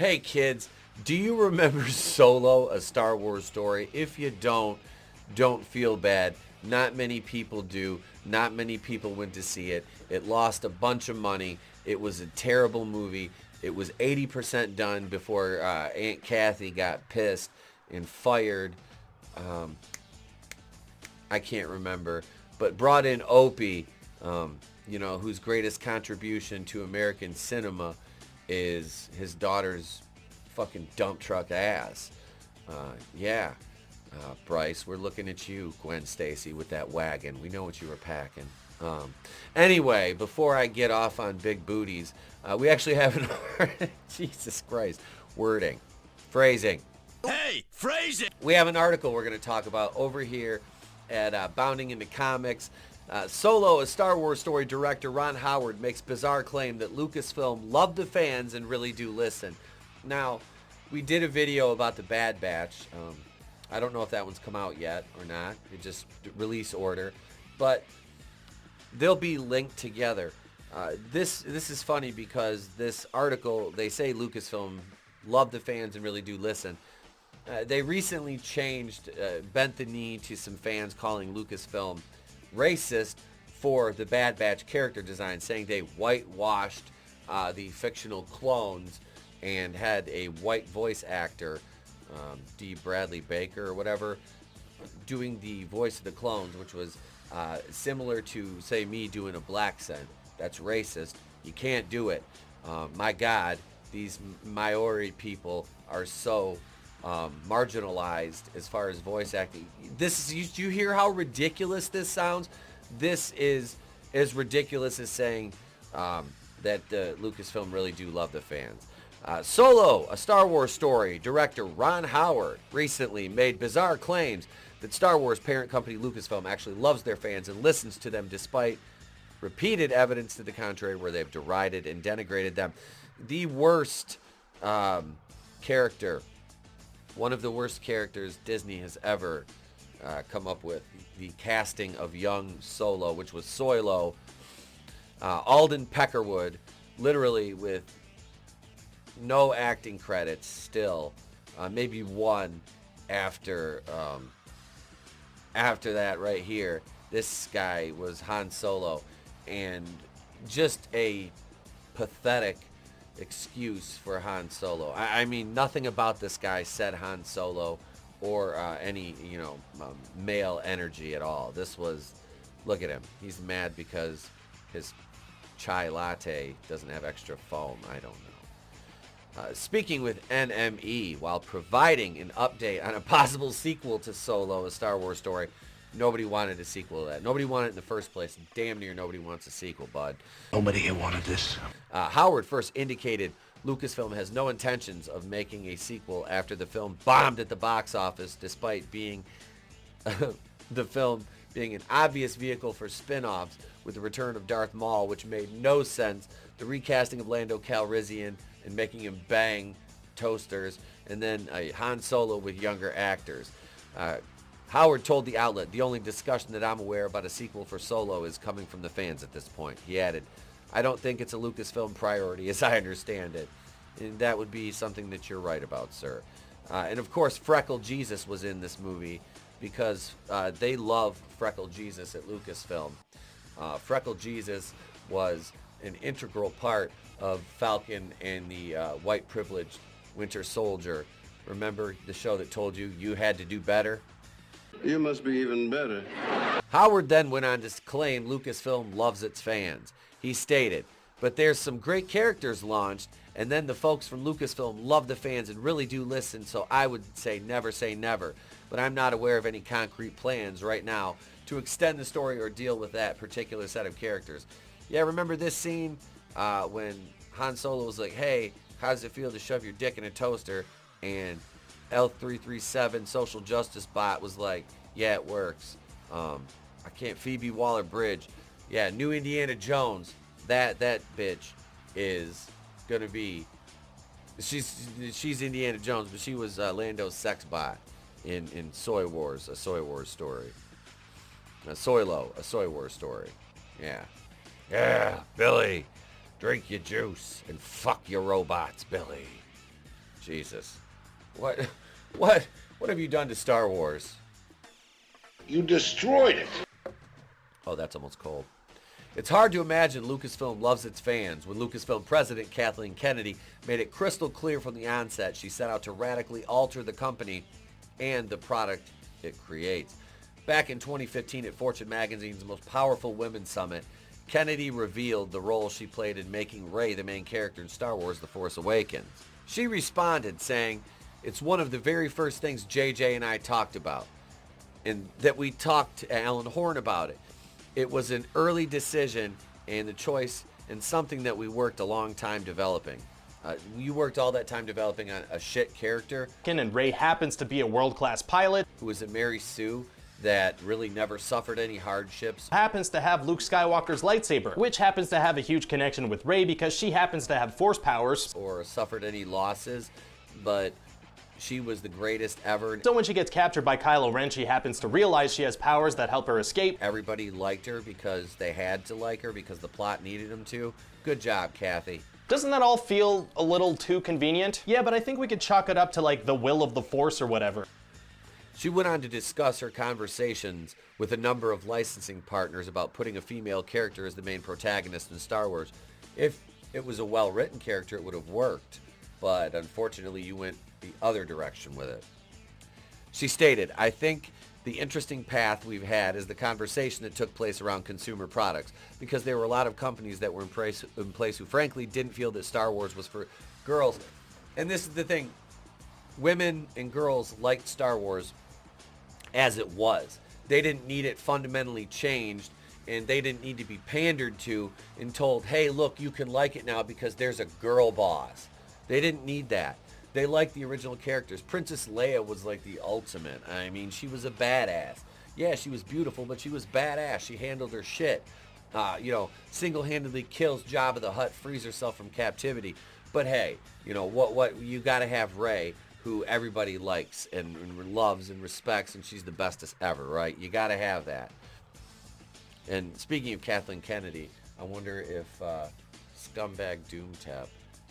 Hey kids, do you remember Solo, A Star Wars Story? If you don't feel bad. Not many people do. Not many people went to see it. It lost a bunch of money. It was a terrible movie. It was 80% done before Aunt Kathy got pissed and fired. I can't remember. But brought in Opie, whose greatest contribution to American cinema is his daughter's fucking dump truck ass. Bryce, we're looking at you, Gwen Stacy, with that wagon. We know what you were packing. Anyway, before I get off on big booties, we actually have an... Jesus Christ. Wording. Phrasing. Hey, phrasing! We have an article we're going to talk about over here at Bounding into Comics. Solo, A Star Wars Story director Ron Howard makes bizarre claim that Lucasfilm loved the fans and really do listen. Now, we did a video about the Bad Batch. I don't know if that one's come out yet or not. It just release order. But they'll be linked together. This is funny because this article, they say Lucasfilm loved the fans and really do listen. They recently bent the knee to some fans calling Lucasfilm racist for the Bad Batch character design, saying they whitewashed the fictional clones and had a white voice actor, D. Bradley Baker or whatever, doing the voice of the clones, which was similar to, say, me doing a black accent. That's racist. You can't do it. My God, these Maori people are so marginalized as far as voice acting. You hear how ridiculous this sounds? This is as ridiculous as saying that Lucasfilm really do love the fans. Solo, A Star Wars Story director Ron Howard recently made bizarre claims that Star Wars parent company Lucasfilm actually loves their fans and listens to them despite repeated evidence to the contrary where they've derided and denigrated them. The worst character, one of the worst characters Disney has ever come up with, the casting of young Solo, which was Soilo, Alden Peckerwood, literally with no acting credits still, maybe one after that right here. This guy was Han Solo, and just a pathetic excuse for Han Solo. I mean, nothing about this guy said Han Solo or any, male energy at all. This was, look at him. He's mad because his chai latte doesn't have extra foam. I don't know. Speaking with NME while providing an update on a possible sequel to Solo, A Star Wars Story. Nobody wanted a sequel to that. Nobody wanted it in the first place. Damn near nobody wants a sequel, bud. Nobody here wanted this. Howard first indicated Lucasfilm has no intentions of making a sequel after the film bombed at the box office, despite being the film being an obvious vehicle for spin-offs with the return of Darth Maul, which made no sense, the recasting of Lando Calrissian and making him bang toasters, and then a Han Solo with younger actors. Howard told the outlet, the only discussion that I'm aware about a sequel for Solo is coming from the fans at this point. He added, I don't think it's a Lucasfilm priority as I understand it. And that would be something that you're right about, sir. And of course, Freckle Jesus was in this movie because they love Freckle Jesus at Lucasfilm. Freckle Jesus was an integral part of Falcon and the white privileged Winter Soldier. Remember the show that told you you had to do better? You must be even better. Howard then went on to claim Lucasfilm loves its fans. He stated, but there's some great characters launched, and then the folks from Lucasfilm love the fans and really do listen, so I would say never, but I'm not aware of any concrete plans right now to extend the story or deal with that particular set of characters. Yeah, remember this scene when Han Solo was like, hey, how does it feel to shove your dick in a toaster? And L337 social justice bot was like, yeah, it works. I can't. Phoebe Waller-Bridge. Yeah, new Indiana Jones. That bitch is gonna be. She's Indiana Jones, but she was Lando's sex bot in Soy Wars, a Soy Wars story. Soylo, a Soy Wars story. Yeah, Billy, drink your juice and fuck your robots, Billy. Jesus. What have you done to Star Wars? You destroyed it. Oh, that's almost cold. It's hard to imagine Lucasfilm loves its fans when Lucasfilm president Kathleen Kennedy made it crystal clear from the onset she set out to radically alter the company and the product it creates. Back in 2015 at Fortune magazine's most powerful women's summit, Kennedy revealed the role she played in making Rey the main character in Star Wars The Force Awakens. She responded saying, "It's one of the very first things JJ and I talked about, and that we talked to Alan Horn about it. It was an early decision and the choice and something that we worked a long time developing." You worked all that time developing a shit character. And Rey happens to be a world-class pilot. Who was a Mary Sue that really never suffered any hardships. Happens to have Luke Skywalker's lightsaber, which happens to have a huge connection with Rey because she happens to have force powers. Or suffered any losses, but she was the greatest ever. So when she gets captured by Kylo Ren, she happens to realize she has powers that help her escape. Everybody liked her because they had to like her because the plot needed them to. Good job, Kathy. Doesn't that all feel a little too convenient? Yeah, but I think we could chalk it up to like the will of the Force or whatever. She went on to discuss her conversations with a number of licensing partners about putting a female character as the main protagonist in Star Wars. If it was a well-written character, it would have worked, but unfortunately you went the other direction with it. She stated, "I think the interesting path we've had is the conversation that took place around consumer products, because there were a lot of companies that were in place who frankly didn't feel that Star Wars was for girls." And this is the thing. Women and girls liked Star Wars as it was. They didn't need it fundamentally changed, and they didn't need to be pandered to and told, hey, look, you can like it now because there's a girl boss. They didn't need that. They liked the original characters. Princess Leia was like the ultimate. I mean, she was a badass. Yeah, she was beautiful, but she was badass. She handled her shit. Single-handedly kills Jabba the Hutt, frees herself from captivity. But hey, what you got to have Rey, who everybody likes and loves and respects, and she's the bestest ever, right? You got to have that. And speaking of Kathleen Kennedy, I wonder if Scumbag Doomtap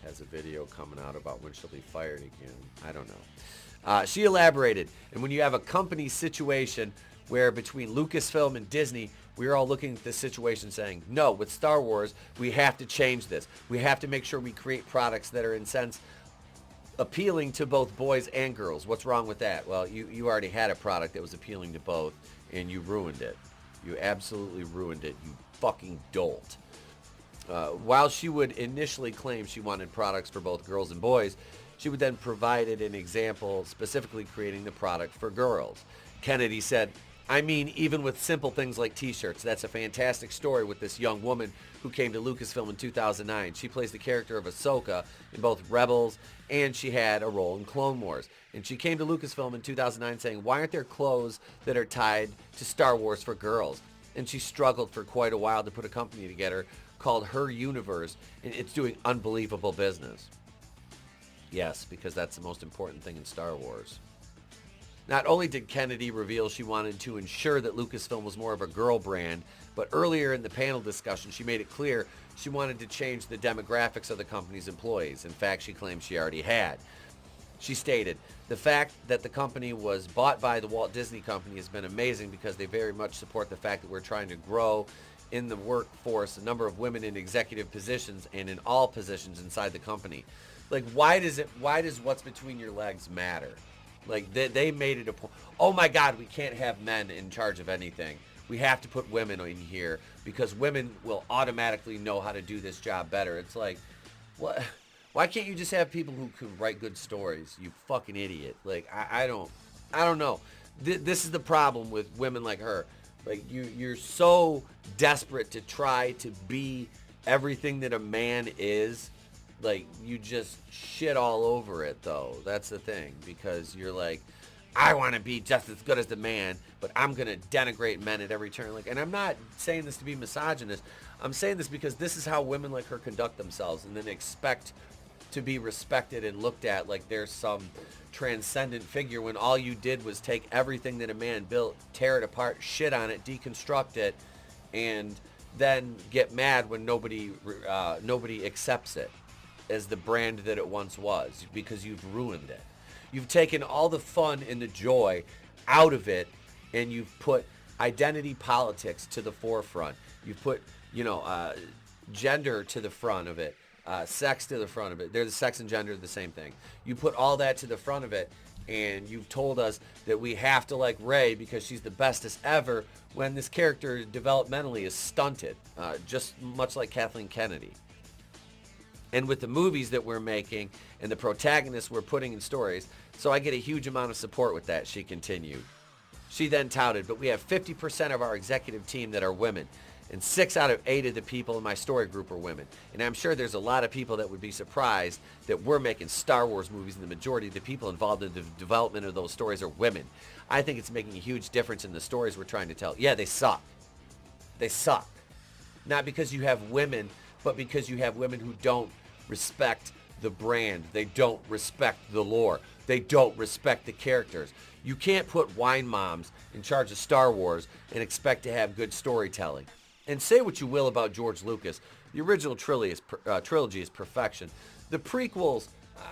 has a video coming out about when she'll be fired again. I don't know. She elaborated, and when you have a company situation where between Lucasfilm and Disney, we're all looking at this situation saying, no, with Star Wars, we have to change this. We have to make sure we create products that are in sense appealing to both boys and girls. What's wrong with that? Well, you already had a product that was appealing to both, and you ruined it. You absolutely ruined it, you fucking dolt. While she would initially claim she wanted products for both girls and boys, she would then provide an example specifically creating the product for girls. Kennedy said, I mean, even with simple things like t-shirts, that's a fantastic story with this young woman who came to Lucasfilm in 2009. She plays the character of Ahsoka in both Rebels, and she had a role in Clone Wars. And she came to Lucasfilm in 2009 saying, why aren't there clothes that are tied to Star Wars for girls? And she struggled for quite a while to put a company together called Her Universe, and it's doing unbelievable business. Yes, because that's the most important thing in Star Wars. Not only did Kennedy reveal she wanted to ensure that Lucasfilm was more of a girl brand, but earlier in the panel discussion, she made it clear she wanted to change the demographics of the company's employees. In fact, she claimed she already had. She stated, the fact that the company was bought by the Walt Disney Company has been amazing because they very much support the fact that we're trying to grow in the workforce a number of women in executive positions and in all positions inside the company. Like, why does what's between your legs matter? Like, they made it a point. Oh my God, we can't have men in charge of anything. We have to put women in here because women will automatically know how to do this job better. It's like, what? Why can't you just have people who can write good stories? You fucking idiot. Like, I don't know. This is the problem with women like her. Like, you're so desperate to try to be everything that a man is. Like, you just shit all over it, though. That's the thing. Because you're like, I want to be just as good as the man, but I'm going to denigrate men at every turn. Like, and I'm not saying this to be misogynist. I'm saying this because this is how women like her conduct themselves and then expect to be respected and looked at like there's some transcendent figure when all you did was take everything that a man built, tear it apart, shit on it, deconstruct it, and then get mad when nobody accepts it. as the brand that it once was, because you've ruined it. You've taken all the fun and the joy out of it, and you've put identity politics to the forefront. You've put, gender to the front of it, sex to the front of it. There's sex and gender, the same thing. You put all that to the front of it, and you've told us that we have to like Rey because she's the bestest ever, when this character developmentally is stunted, just much like Kathleen Kennedy. And with the movies that we're making and the protagonists we're putting in stories, so I get a huge amount of support with that, she continued. She then touted, but we have 50% of our executive team that are women, and 6 out of 8 of the people in my story group are women. And I'm sure there's a lot of people that would be surprised that we're making Star Wars movies, and the majority of the people involved in the development of those stories are women. I think it's making a huge difference in the stories we're trying to tell. Yeah, they suck. They suck. Not because you have women, but because you have women who don't respect the brand. They don't respect the lore. They don't respect the characters. You can't put wine moms in charge of Star Wars and expect to have good storytelling. And say what you will about George Lucas, the original trilogy is perfection. The prequels,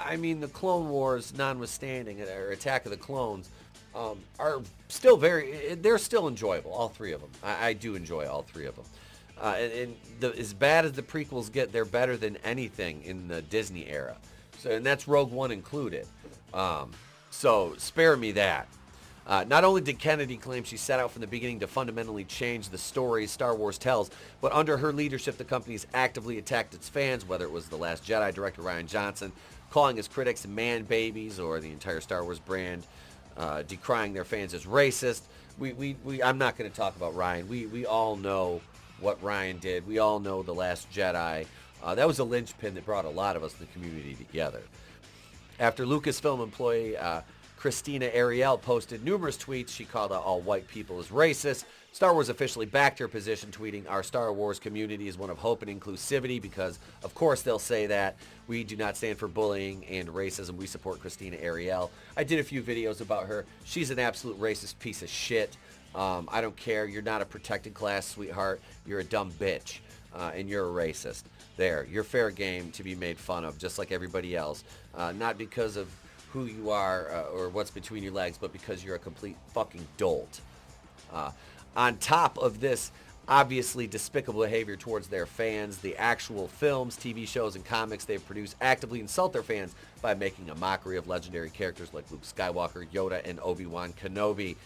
the Clone Wars notwithstanding, or Attack of the Clones, are still they're still enjoyable, all 3 of them. I do enjoy all 3 of them. As bad as the prequels get, they're better than anything in the Disney era. So, and that's Rogue One included. So spare me that. Not only did Kennedy claim she set out from the beginning to fundamentally change the stories Star Wars tells, but under her leadership, the company's actively attacked its fans, whether it was The Last Jedi director Rian Johnson, calling his critics man babies, or the entire Star Wars brand, decrying their fans as racist. I'm not going to talk about Rian. We all know what Rian did. We all know The Last Jedi. That was a linchpin that brought a lot of us in the community together. After Lucasfilm employee Christina Ariel posted numerous tweets, she called out all white people as racist. Star Wars officially backed her position, tweeting, "Our Star Wars community is one of hope and inclusivity," because, of course, they'll say that. "We do not stand for bullying and racism. We support Christina Ariel." I did a few videos about her. She's an absolute racist piece of shit. I don't care. You're not a protected class, sweetheart. You're a dumb bitch, and you're a racist. There. You're fair game to be made fun of, just like everybody else. Not because of who you are or what's between your legs, but because you're a complete fucking dolt. On top of this obviously despicable behavior towards their fans, the actual films, TV shows, and comics they've produced actively insult their fans by making a mockery of legendary characters like Luke Skywalker, Yoda, and Obi-Wan Kenobi.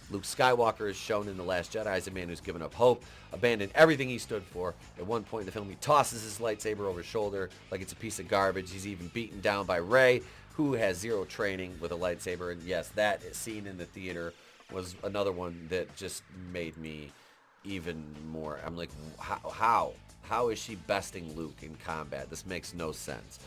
Luke Skywalker is shown in The Last Jedi as a man who's given up hope, abandoned everything he stood for. At one point in the film, he tosses his lightsaber over his shoulder like it's a piece of garbage. He's even beaten down by Rey, who has zero training with a lightsaber. And yes, that scene in the theater was another one that just made me even more. I'm like, how is she besting Luke in combat? This makes no sense.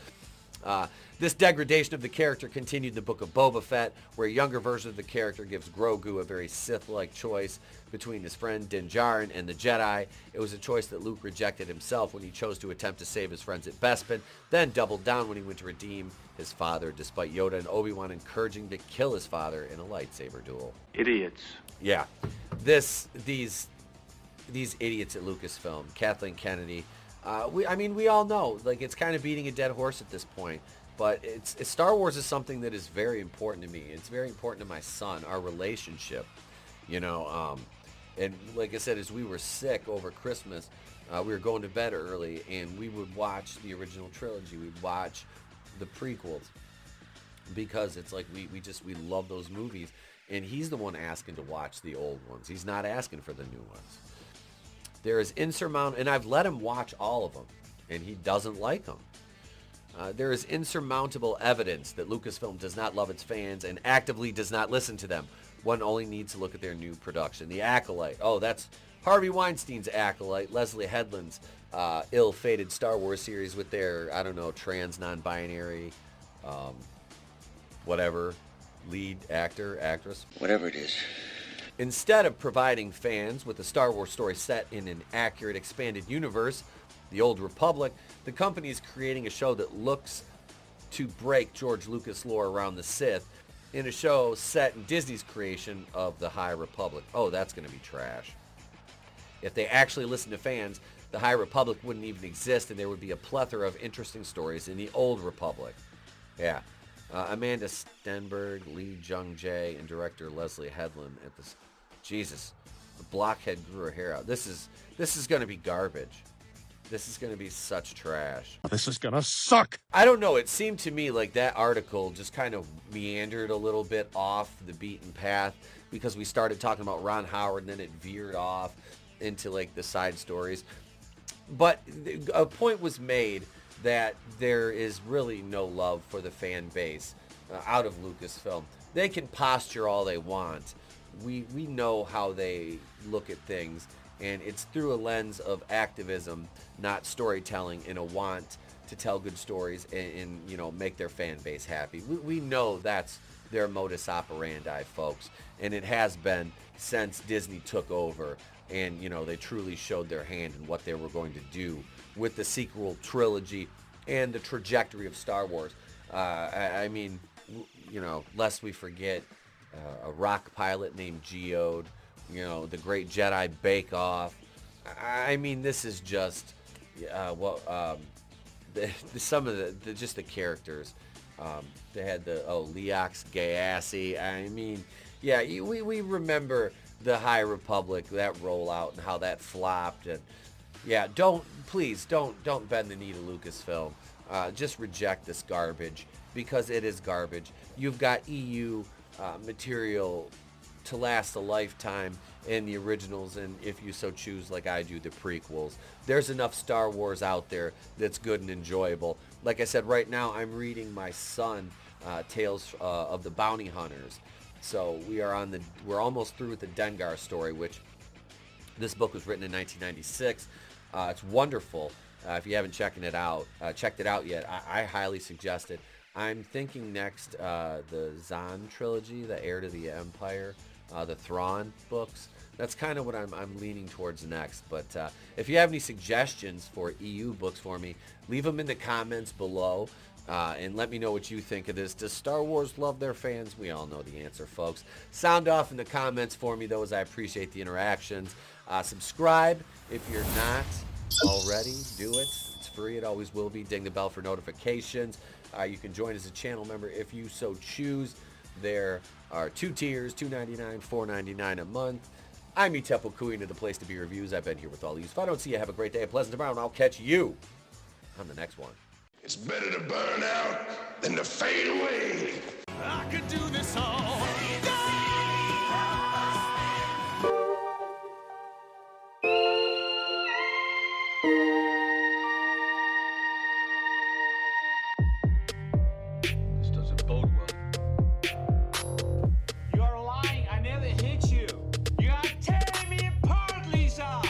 This degradation of the character continued in the Book of Boba Fett, where a younger version of the character gives Grogu a very Sith-like choice between his friend Din Djarin and the Jedi. It was a choice that Luke rejected himself when he chose to attempt to save his friends at Bespin, then doubled down when he went to redeem his father, despite Yoda and Obi-Wan encouraging to kill his father in a lightsaber duel. Idiots. Yeah. These idiots at Lucasfilm, Kathleen Kennedy, we all know, like, it's kind of beating a dead horse at this point, but Star Wars is something that is very important to me. It's very important to my son, our relationship, and like I said, as we were sick over Christmas, we were going to bed early, and we would watch the original trilogy. We'd watch the prequels, because it's like we love those movies, and he's the one asking to watch the old ones. He's not asking for the new ones. There is insurmountable, and I've let him watch all of them, and he doesn't like them. There is insurmountable evidence that Lucasfilm does not love its fans and actively does not listen to them. One only needs to look at their new production, The Acolyte. Oh, that's Harvey Weinstein's Acolyte, Leslie Headland's ill-fated Star Wars series with their, trans, non-binary, whatever, lead actor, actress. Whatever it is. Instead of providing fans with a Star Wars story set in an accurate, expanded universe, the Old Republic, the company is creating a show that looks to break George Lucas lore around the Sith in a show set in Disney's creation of the High Republic. Oh, that's going to be trash. If they actually listen to fans, the High Republic wouldn't even exist, and there would be a plethora of interesting stories in the Old Republic. Yeah. Amanda Stenberg, Lee Jung-jae, and director Leslie Headland at this. Jesus, the blockhead grew her hair out. This is going to be garbage. This is going to be such trash. This is gonna suck. I don't know. It seemed to me like that article just kind of meandered a little bit off the beaten path because we started talking about Ron Howard and then it veered off into like the side stories. But a point was made that there is really no love for the fan base out of Lucasfilm. They can posture all they want. We know how they look at things, and it's through a lens of activism, not storytelling, and a want to tell good stories and you know, make their fan base happy. We know that's their modus operandi, folks, and it has been since Disney took over and, you know, they truly showed their hand in what they were going to do with the sequel trilogy and the trajectory of Star Wars. I mean, you know, lest we forget a rock pilot named Geode, you know, the Great Jedi Bake Off. I mean, this is just some of the just the characters. They had the Leox Gaassi. I mean, yeah, we remember the High Republic, that rollout and how that flopped. And yeah, please don't bend the knee to Lucasfilm. Just reject this garbage because it is garbage. You've got EU material to last a lifetime in the originals, and if you so choose, like I do, the prequels. There's enough Star Wars out there that's good and enjoyable. Like I said, right now I'm reading my son Tales of the Bounty Hunters. So we're almost through with the Dengar story, which this book was written in 1996. It's wonderful. If you haven't checked it out yet, I highly suggest it. I'm thinking next the Zahn trilogy, the Heir to the Empire, the Thrawn books. That's kind of what I'm leaning towards next. But if you have any suggestions for EU books for me, leave them in the comments below. And let me know what you think of this. Does Star Wars love their fans? We all know the answer, folks. Sound off in the comments for me, though, as I appreciate the interactions. Subscribe if you're not already. Do it. It's free. It always will be. Ding the bell for notifications. You can join as a channel member if you so choose. There are 2 tiers, $2.99, $4.99 a month. I'm Etepo Kuina, the place to be reviews. I've been here with all of you. If I don't see you, have a great day, a pleasant tomorrow, and I'll catch you on the next one. It's better to burn out than to fade away. I could do this all. This doesn't bode well. You're lying. I never hit you. You are tearing me apart, Lisa.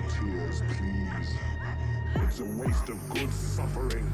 Tears, please. It's a waste of good suffering.